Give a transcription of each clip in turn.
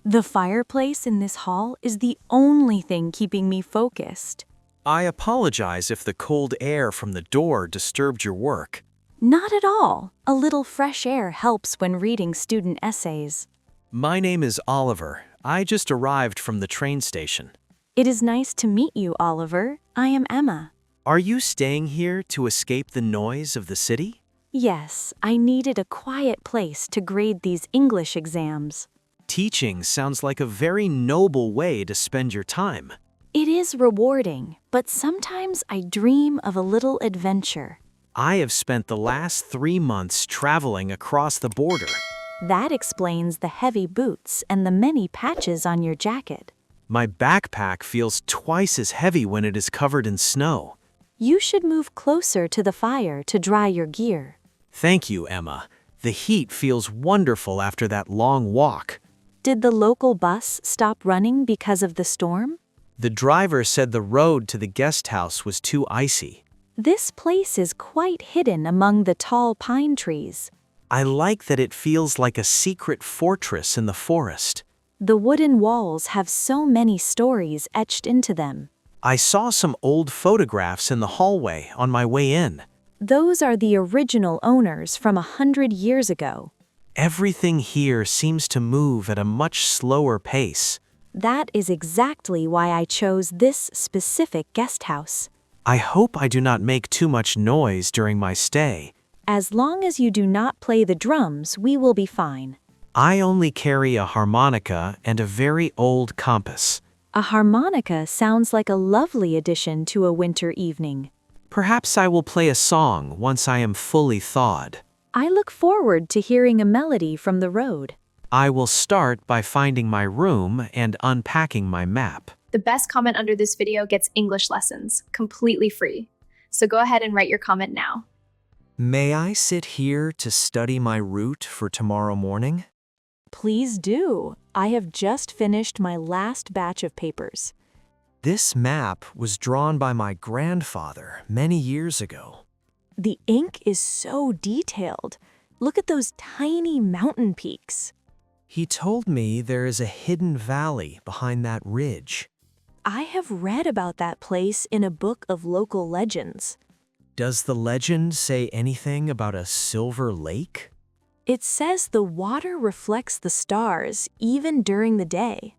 The fireplace in this hall is the only thing keeping me focused. I apologize if the cold air from the door disturbed your work. Not at all. A little fresh air helps when reading student essays. My name is Oliver. I just arrived from the train station. It is nice to meet you, Oliver. I am Emma. Are you staying here to escape the noise of the city? Yes, I needed a quiet place to grade these English exams. Teaching sounds like a very noble way to spend your time. It is rewarding, but sometimes I dream of a little adventure. I have spent the last 3 months traveling across the border. That explains the heavy boots and the many patches on your jacket. My backpack feels twice as heavy when it is covered in snow. You should move closer to the fire to dry your gear. Thank you, Emma. The heat feels wonderful after that long walk. Did the local bus stop running because of the storm? The driver said the road to the guest house was too icy. This place is quite hidden among the tall pine trees. I like that it feels like a secret fortress in the forest. The wooden walls have so many stories etched into them. I saw some old photographs in the hallway on my way in. Those are the original owners from 100 years ago. Everything here seems to move at a much slower pace. That is exactly why I chose this specific guest house. I hope I do not make too much noise during my stay. As long as you do not play the drums, we will be fine. I only carry a harmonica and a very old compass. A harmonica sounds like a lovely addition to a winter evening. Perhaps I will play a song once I am fully thawed. I look forward to hearing a melody from the road. I will start by finding my room and unpacking my map. The best comment under this video gets English lessons, completely free. So go ahead and write your comment now. May I sit here to study my route for tomorrow morning? Please do. I have just finished my last batch of papers. This map was drawn by my grandfather many years ago. The ink is so detailed. Look at those tiny mountain peaks. He told me there is a hidden valley behind that ridge. I have read about that place in a book of local legends. Does the legend say anything about a silver lake? It says the water reflects the stars even during the day.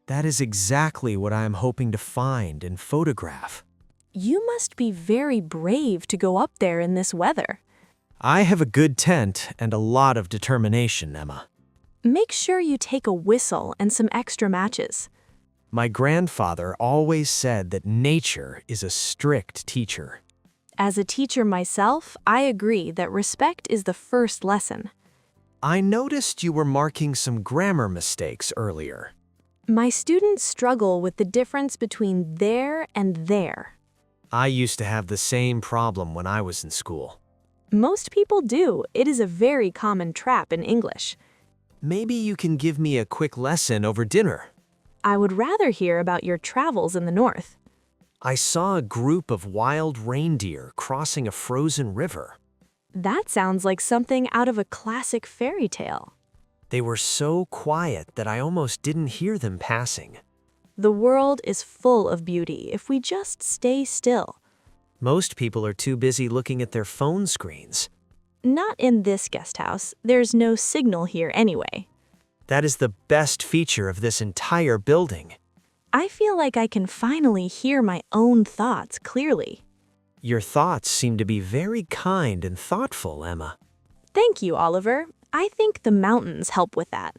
That is exactly what I am hoping to find and photograph. You must be very brave to go up there in this weather. I have a good tent and a lot of determination, Emma. Make sure you take a whistle and some extra matches. My grandfather always said that nature is a strict teacher. As a teacher myself, I agree that respect is the first lesson. I noticed you were marking some grammar mistakes earlier. My students struggle with the difference between there and there. I used to have the same problem when I was in school. Most people do. It is a very common trap in English. Maybe you can give me a quick lesson over dinner. I would rather hear about your travels in the north. I saw a group of wild reindeer crossing a frozen river. That sounds like something out of a classic fairy tale. They were so quiet that I almost didn't hear them passing. The world is full of beauty if we just stay still. Most people are too busy looking at their phone screens. Not in this guest house. There's no signal here anyway. That is the best feature of this entire building. I feel like I can finally hear my own thoughts clearly. Your thoughts seem to be very kind and thoughtful, Emma. Thank you, Oliver. I think the mountains help with that.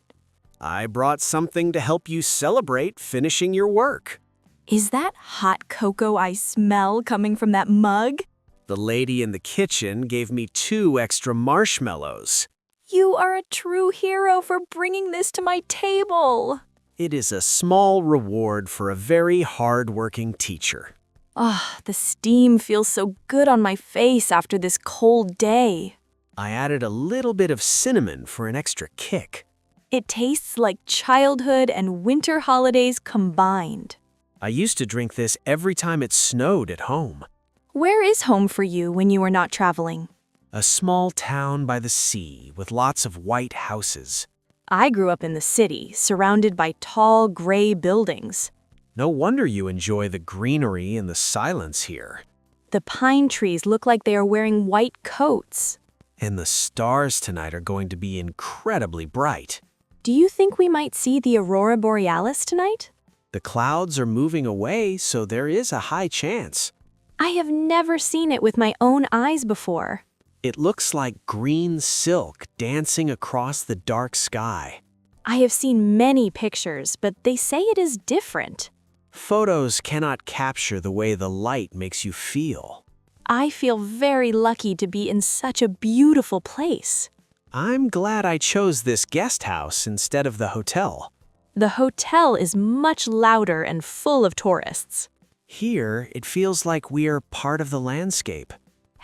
I brought something to help you celebrate finishing your work. Is that hot cocoa I smell coming from that mug? The lady in the kitchen gave me 2 extra marshmallows. You are a true hero for bringing this to my table. It is a small reward for a very hard-working teacher. Ah, the steam feels so good on my face after this cold day. I added a little bit of cinnamon for an extra kick. It tastes like childhood and winter holidays combined. I used to drink this every time it snowed at home. Where is home for you when you are not traveling? A small town by the sea with lots of white houses. I grew up in the city, surrounded by tall, gray buildings. No wonder you enjoy the greenery and the silence here. The pine trees look like they are wearing white coats. And the stars tonight are going to be incredibly bright. Do you think we might see the aurora borealis tonight? The clouds are moving away, so there is a high chance. I have never seen it with my own eyes before. It looks like green silk dancing across the dark sky. I have seen many pictures, but they say it is different. Photos cannot capture the way the light makes you feel. I feel very lucky to be in such a beautiful place. I'm glad I chose this guest house instead of the hotel. The hotel is much louder and full of tourists. Here, it feels like we're part of the landscape.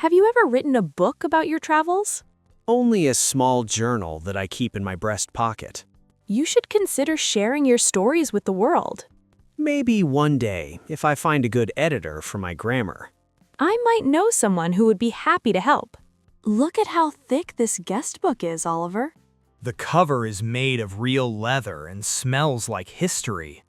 Have you ever written a book about your travels? Only a small journal that I keep in my breast pocket. You should consider sharing your stories with the world. Maybe one day, if I find a good editor for my grammar. I might know someone who would be happy to help. Look at how thick this guest book is, Oliver. The cover is made of real leather and smells like history.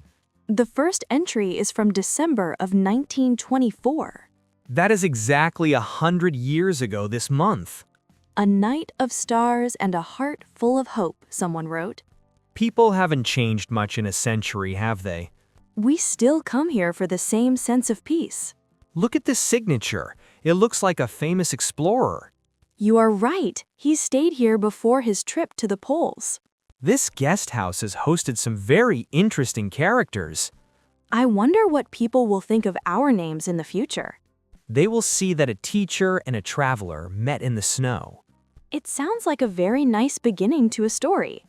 The first entry is from December of 1924. That is exactly 100 years ago this month. A night of stars and a heart full of hope, someone wrote. People haven't changed much in a century, have they? We still come here for the same sense of peace. Look at this signature. It looks like a famous explorer. You are right. He stayed here before his trip to the poles. This guest house has hosted some very interesting characters. I wonder what people will think of our names in the future. They will see that a teacher and a traveler met in the snow. It sounds like a very nice beginning to a story.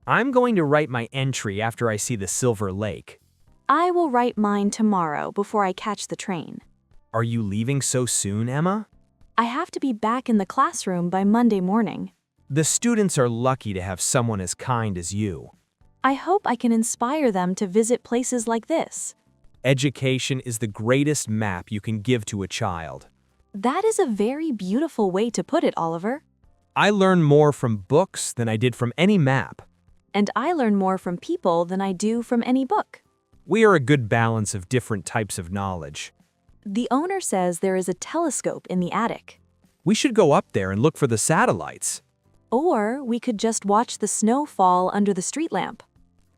I'm going to write my entry after I see the Silver Lake. I will write mine tomorrow before I catch the train. Are you leaving so soon, Emma? I have to be back in the classroom by Monday morning. The students are lucky to have someone as kind as you. I hope I can inspire them to visit places like this. Education is the greatest map you can give to a child. That is a very beautiful way to put it, Oliver. I learn more from books than I did from any map. And I learn more from people than I do from any book. We are a good balance of different types of knowledge. The owner says there is a telescope in the attic. We should go up there and look for the satellites. Or we could just watch the snow fall under the street lamp.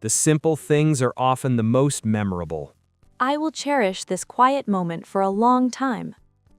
The simple things are often the most memorable. I will cherish this quiet moment for a long time.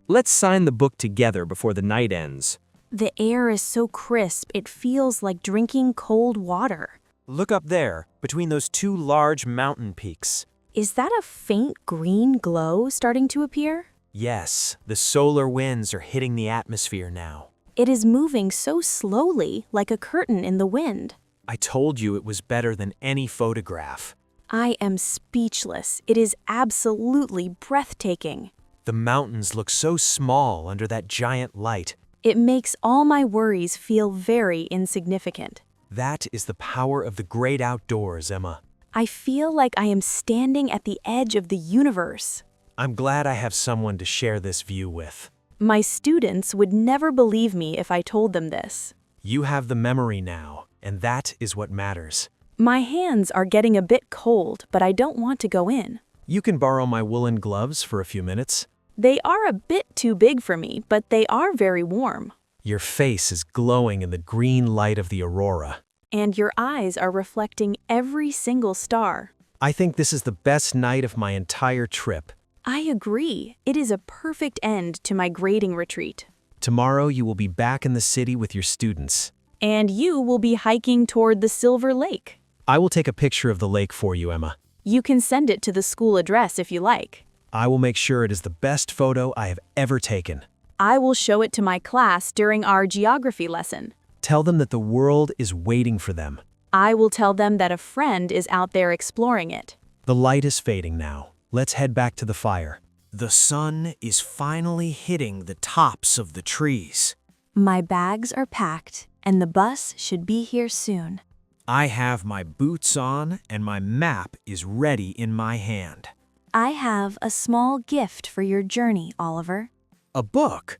Let's sign the book together before the night ends. The air is so crisp, it feels like drinking cold water. Look up there, between those two large mountain peaks. Is that a faint green glow starting to appear? Yes, the solar winds are hitting the atmosphere now. It is moving so slowly, like a curtain in the wind. I told you it was better than any photograph. I am speechless. It is absolutely breathtaking. The mountains look so small under that giant light. It makes all my worries feel very insignificant. That is the power of the great outdoors, Emma. I feel like I am standing at the edge of the universe. I'm glad I have someone to share this view with. My students would never believe me if I told them this. You have the memory now, and that is what matters. My hands are getting a bit cold, but I don't want to go in. You can borrow my woolen gloves for a few minutes. They are a bit too big for me, but they are very warm. Your face is glowing in the green light of the aurora. And your eyes are reflecting every single star. I think this is the best night of my entire trip. I agree. It is a perfect end to my grading retreat. Tomorrow you will be back in the city with your students. And you will be hiking toward the Silver Lake. I will take a picture of the lake for you, Emma. You can send it to the school address if you like. I will make sure it is the best photo I have ever taken. I will show it to my class during our geography lesson. Tell them that the world is waiting for them. I will tell them that a friend is out there exploring it. The light is fading now. Let's head back to the fire. The sun is finally hitting the tops of the trees. My bags are packed, and the bus should be here soon. I have my boots on, and my map is ready in my hand. I have a small gift for your journey, Oliver. A book.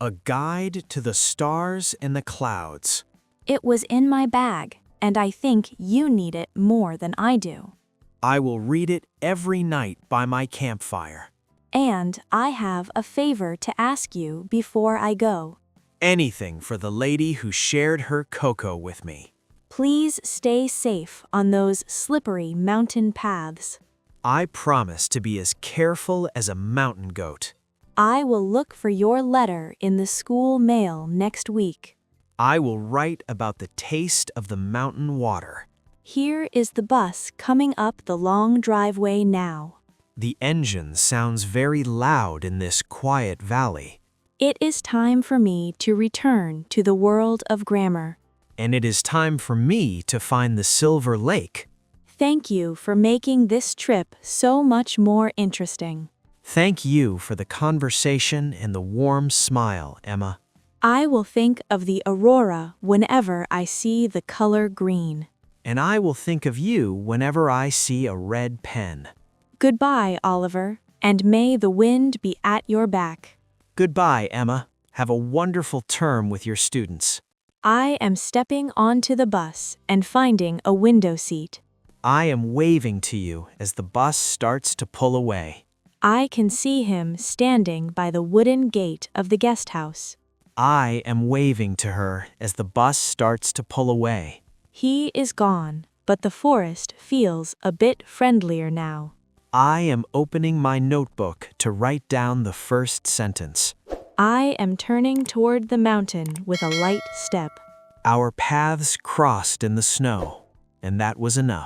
A guide to the stars and the clouds. It was in my bag. and I think you need it more than I do. I will read it every night by my campfire. And I have a favor to ask you before I go. Anything for the lady who shared her cocoa with me. Please stay safe on those slippery mountain paths. I promise to be as careful as a mountain goat. I will look for your letter in the school mail next week. I will write about the taste of the mountain water. Here is the bus coming up the long driveway now. The engine sounds very loud in this quiet valley. It is time for me to return to the world of grammar. And it is time for me to find the Silver Lake. Thank you for making this trip so much more interesting. Thank you for the conversation and the warm smile, Emma. I will think of the aurora whenever I see the color green. And I will think of you whenever I see a red pen. Goodbye, Oliver, and may the wind be at your back. Goodbye, Emma. Have a wonderful term with your students. I am stepping onto the bus and finding a window seat. I am waving to you as the bus starts to pull away. I can see him standing by the wooden gate of the guest house. I am waving to her as the bus starts to pull away. He is gone, but the forest feels a bit friendlier now. I am opening my notebook to write down the first sentence. I am turning toward the mountain with a light step. Our paths crossed in the snow, and that was enough.